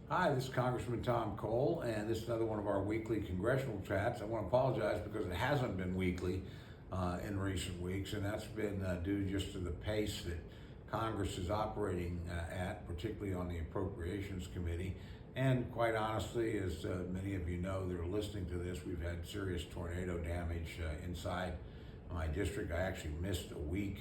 Hi, this is Congressman Tom Cole, and this is another one of our weekly congressional chats. I want to apologize because it hasn't been weekly in recent weeks, and that's been due just to the pace that Congress is operating at, particularly on the Appropriations Committee. And quite honestly, as many of you know that are listening to this, we've had serious tornado damage inside my district. I actually missed a week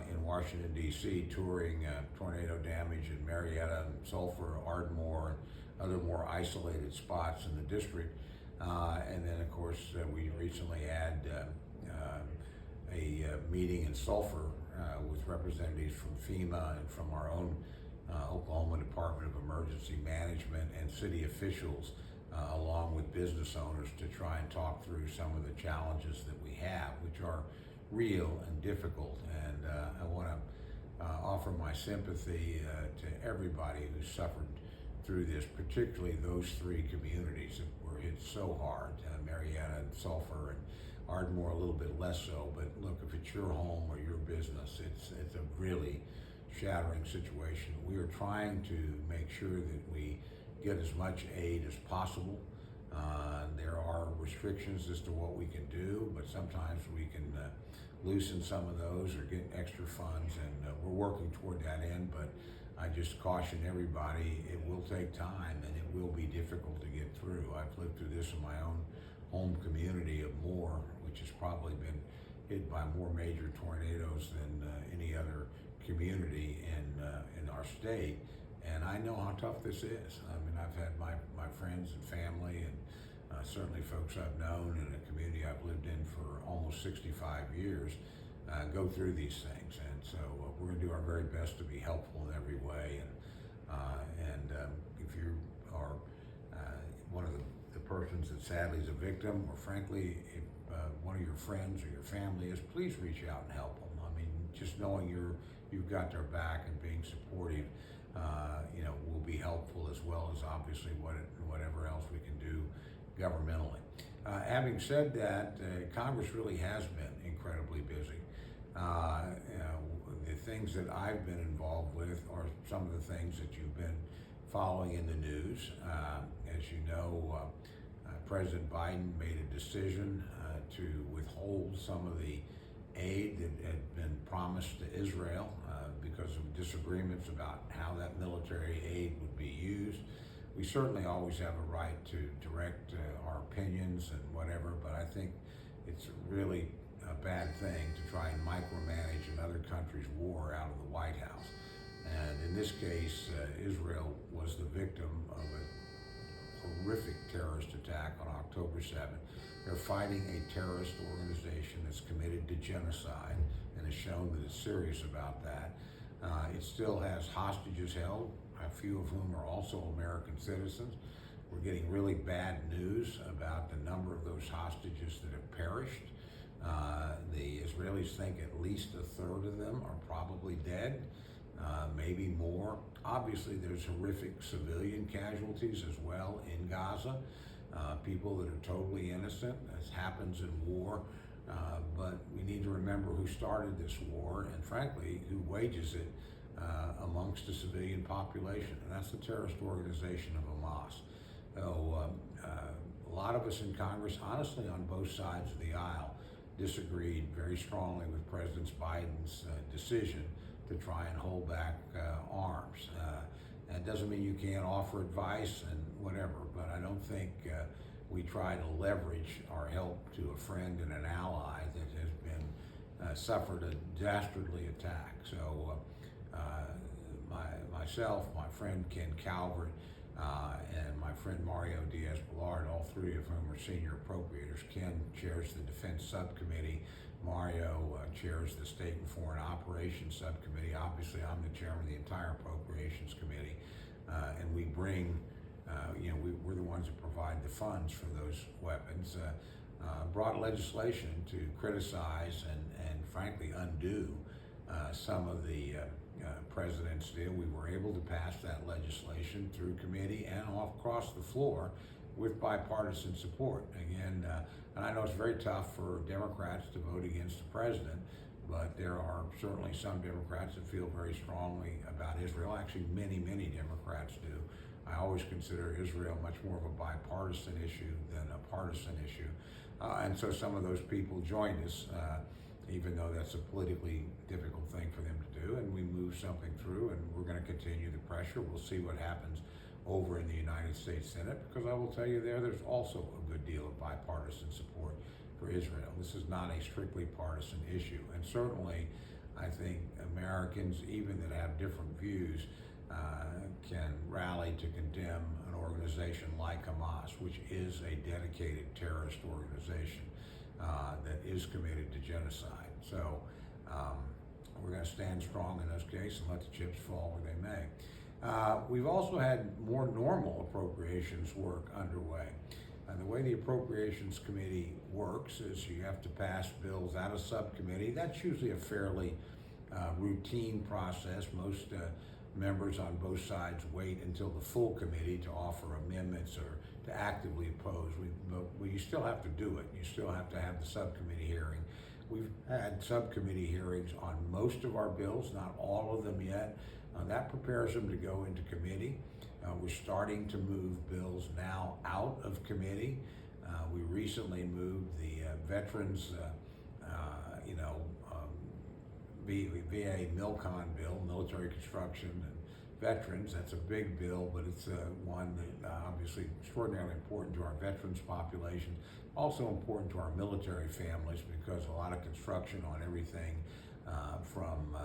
in Washington, D.C., touring tornado damage in Marietta and Sulphur, Ardmore, and other more isolated spots in the district. And then, of course, we recently had a meeting in Sulphur with representatives from FEMA and from our own Oklahoma Department of Emergency Management and city officials, along with business owners, to try and talk through some of the challenges that we have, which are real and difficult. And I want to offer my sympathy to everybody who suffered through this, particularly those three communities that were hit so hard, Marietta and Sulphur, and Ardmore a little bit less so. But look, if it's your home or your business, it's a really shattering situation. We are trying to make sure that we get as much aid as possible. There are restrictions as to what we can do, but sometimes we can loosen some of those or get extra funds, and we're working toward that end. But I just caution everybody, it will take time and it will be difficult to get through. I've lived through this in my own home community of Moore, which has probably been hit by more major tornadoes than any other community in our state. And I know how tough this is. I mean, I've had my friends and family and certainly folks I've known in a community I've lived in for almost 65 years go through these things. And so we're going to do our very best to be helpful in every way. And if you are one of the persons that sadly is a victim, or frankly, if one of your friends or your family is, please reach out and help them. I mean, just knowing you've got their back and being supportive, will be helpful, as well as obviously whatever else we can do governmentally. Having said that, Congress really has been incredibly busy. The things that I've been involved with are some of the things that you've been following in the news. As you know, President Biden made a decision to withhold some of the aid that had been promised to Israel because of disagreements about how that military aid would be used. We certainly always have a right to direct our opinions and whatever, but I think it's really a bad thing to try and micromanage another country's war out of the White House. And in this case, Israel was the victim of a horrific terrorist attack on October 7th. They're fighting a terrorist organization that's committed to genocide and has shown that it's serious about that. It still has hostages held, a few of whom are also American citizens. We're getting really bad news about the number of those hostages that have perished. The Israelis think at least a third of them are probably dead, maybe more. Obviously, there's horrific civilian casualties as well in Gaza, people that are totally innocent, as happens in war. But we need to remember who started this war and, frankly, who wages it amongst the civilian population, and that's the terrorist organization of Hamas. So a lot of us in Congress, honestly, on both sides of the aisle, disagreed very strongly with President Biden's decision to try and hold back arms. That doesn't mean you can't offer advice and whatever, but I don't think we try to leverage our help to a friend and an ally that has been suffered a dastardly attack. So myself, my friend Ken Calvert, and my friend Mario Diaz-Balart, all three of whom are senior appropriators. Ken chairs the Defense Subcommittee. Mario chairs the State and Foreign Operations Subcommittee. Obviously, I'm the chairman of the entire Appropriations Committee, and we bring, we're the ones that provide the funds for those weapons. Brought legislation to criticize and frankly undo some of the president's deal. We were able to pass that legislation through committee and across the floor with bipartisan support. Again, and I know it's very tough for Democrats to vote against the president, but there are certainly some Democrats that feel very strongly about Israel. Actually, many Democrats do. I always consider Israel much more of a bipartisan issue than a partisan issue. And so some of those people joined us, even though that's a politically difficult thing for them to do, and we moved something through, and we're going to continue the pressure. We'll see what happens over in the United States Senate, because I will tell you there's also a good deal of bipartisan support for Israel. This is not a strictly partisan issue, and certainly I think Americans, even that have different views, can rally to condemn an organization like Hamas, which is a dedicated terrorist organization that is committed to genocide. So we're going to stand strong in those cases and let the chips fall where they may. We've also had more normal appropriations work underway. And the way the Appropriations Committee works is you have to pass bills out of subcommittee. That's usually a fairly routine process. Most members on both sides wait until the full committee to offer amendments or to actively oppose. But you still have to do it. You still have to have the subcommittee hearing. We've had subcommittee hearings on most of our bills, not all of them yet. That prepares them to go into committee. We're starting to move bills now out of committee. We recently moved the veterans, VA MILCON bill, military construction and veterans. That's a big bill, but it's one that obviously extraordinarily important to our veterans population. Also important to our military families, because a lot of construction on everything from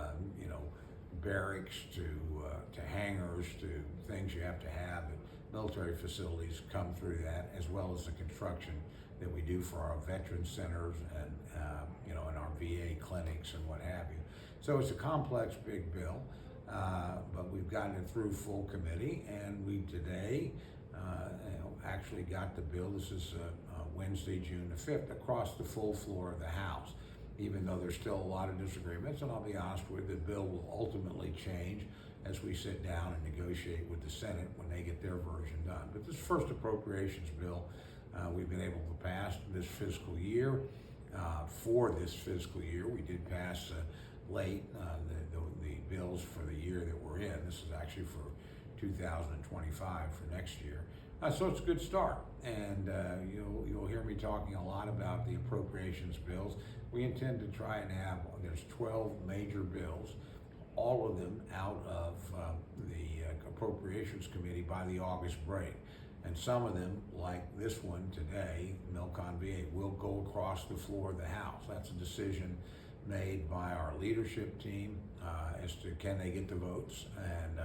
barracks to hangars to things you have to have at military facilities come through that, as well as the construction that we do for our veteran centers and in our VA clinics and what have you. So it's a complex, big bill, but we've gotten it through full committee, and we today actually got the bill. This is Wednesday, June the 5th, across the full floor of the House, even though there's still a lot of disagreements. And I'll be honest with you, the bill will ultimately change as we sit down and negotiate with the Senate when they get their version done. But this first appropriations bill we've been able to pass this fiscal year. For this fiscal year, we did pass late the bills for the year that we're in. This is actually for 2025 for next year. So it's a good start, and you'll hear me talking a lot about the appropriations bills. We intend to try and have, there's 12 major bills, all of them out of the Appropriations Committee by the August break. And some of them, like this one today, MILCON VA, will go across the floor of the House. That's a decision made by our leadership team as to can they get the votes and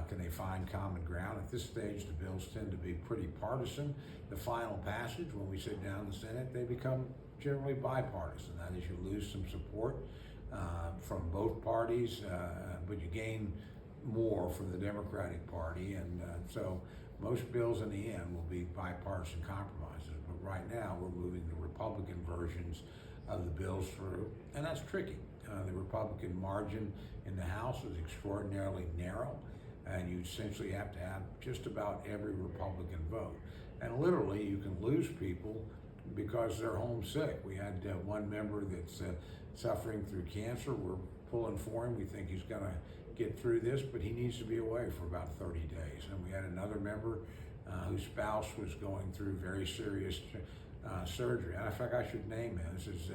can they find common ground. At this stage, the bills tend to be pretty partisan. The final passage, when we sit down in the Senate, they become generally bipartisan. That is, you lose some support from both parties, but you gain more from the Democratic Party, and so most bills in the end will be bipartisan compromises. But right now, we're moving the Republican versions of the bills through, and that's tricky. The Republican margin in the House is extraordinarily narrow, and you essentially have to have just about every Republican vote. And literally, you can lose people because they're homesick. We had one member that's suffering through cancer. We're pulling for him. We think he's going to get through this, but he needs to be away for about 30 days. And we had another member whose spouse was going through very serious surgery. In fact, I should name him. This is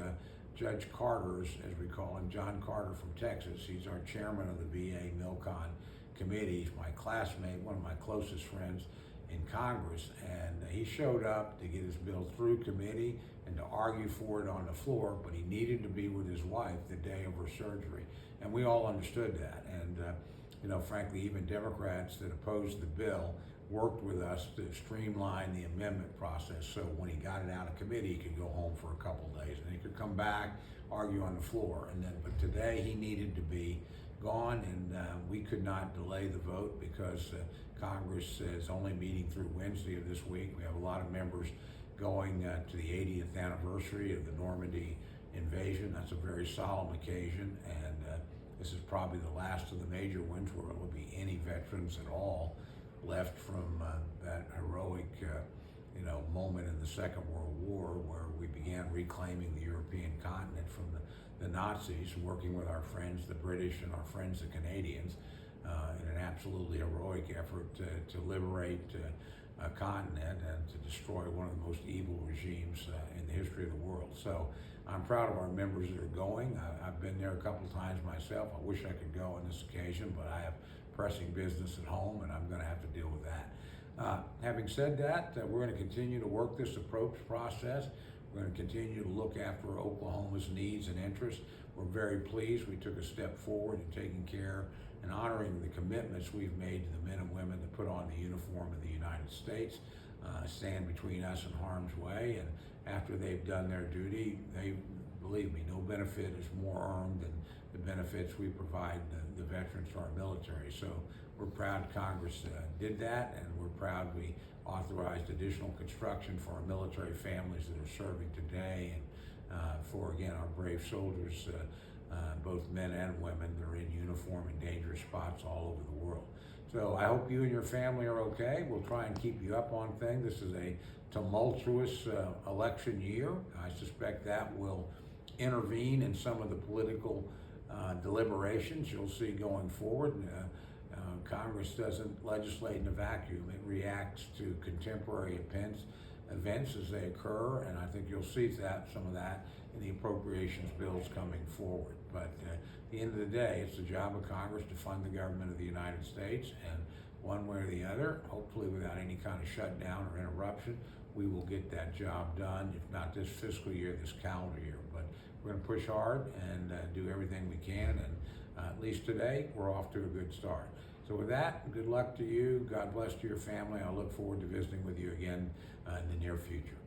Judge Carter, as we call him, John Carter from Texas. He's our chairman of the VA MILCON committee. He's my classmate, one of my closest friends in Congress, and he showed up to get his bill through committee and to argue for it on the floor, but he needed to be with his wife the day of her surgery, and we all understood that. And frankly, even Democrats that opposed the bill worked with us to streamline the amendment process, so when he got it out of committee, he could go home for a couple days, and he could come back, argue on the floor, but today he needed to be gone, and we could not delay the vote because Congress is only meeting through Wednesday of this week. We have a lot of members going to the 80th anniversary of the Normandy invasion. That's a very solemn occasion, and this is probably the last of the major ones where there will be any veterans at all left from that heroic moment in the Second World War, where we began reclaiming the European continent from the Nazis, working with our friends, the British, and our friends, the Canadians. in an absolutely heroic effort to liberate a continent and to destroy one of the most evil regimes in the history of the world. So I'm proud of our members that are going. I've been there a couple of times myself. I wish I could go on this occasion, but I have pressing business at home and I'm going to have to deal with that. Having said that, we're going to continue to work this approach process. We're going to continue to look after Oklahoma's needs and interests. We're very pleased we took a step forward in taking care and honoring the commitments we've made to the men and women that put on the uniform of the United States, stand between us and harm's way, and after they've done their duty, believe me, no benefit is more earned than the benefits we provide the veterans to our military. So we're proud Congress did that, and we're proud we authorized additional construction for our military families that are serving today, and for, again, our brave soldiers, both men and women that are in uniform in dangerous spots all over the world. So I hope you and your family are okay. We'll try and keep you up on things. This is a tumultuous election year. I suspect that will intervene in some of the political deliberations you'll see going forward. Congress doesn't legislate in a vacuum. It reacts to contemporary events as they occur, and I think you'll see some of that in the appropriations bills coming forward. But at the end of the day, it's the job of Congress to fund the government of the United States, and one way or the other, hopefully without any kind of shutdown or interruption, we will get that job done, if not this fiscal year, this calendar year. But we're going to push hard and do everything we can, and at least today, we're off to a good start. So with that, good luck to you. God bless to your family. I look forward to visiting with you again in the near future.